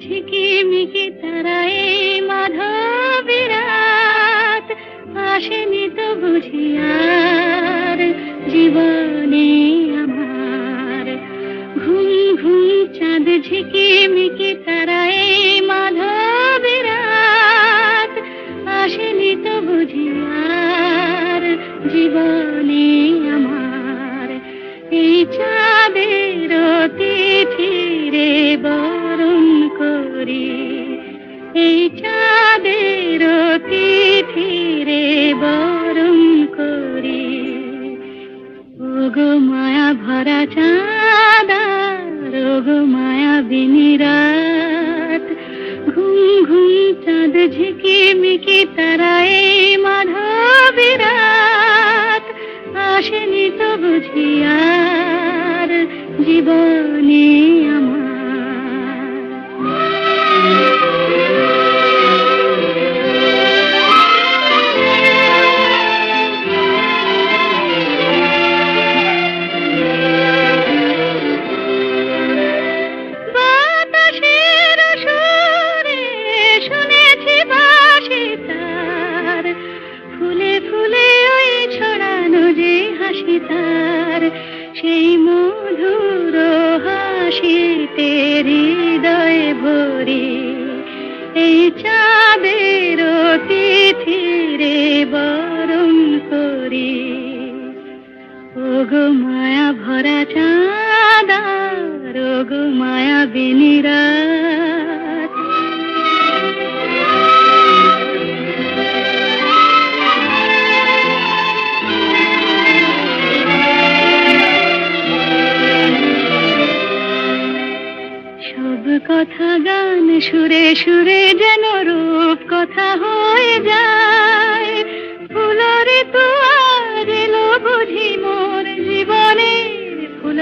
ঝিকিমিকি তারায় মাধবী রাত আসেনি তো বুঝি আর জীবনে আমার। ঘুম ঘুম চাঁদ ঝিকিমিকি তারায় মাধবী রাত আসেনি তো বুঝি আর জীবনে আমার। এই চাঁদের তিথিরে বরণ করি, এই চাঁদের তিথিরে বরণ করি। ওগো মায়া ভরা চাঁদ আর ওগো মায়াবিনী রাত, ঘুম ঘুম চাঁদ ঝিকিমিকি তারায় মাধবী রাত আসেনি তো বুঝি আর জীবনে আমার। বাতাসের সুরে শুনেছি বাঁশি তার, ফুলে ফুলে ওই ছড়ানো যে হাসি তার, সেই মধুর হাসিতে হৃদয়ে ভরি। এই চাঁদের তিথিরে বরণ করি। ওগো মায়া ভরা চাঁদ আর ওগো মায়াবিনী রাত। সব কথা গান সুরে সুরে যেন রূপ কথা হয়ে যায়। ফুলরে তো আর এলো বুঝি মোর জীবনের ফুল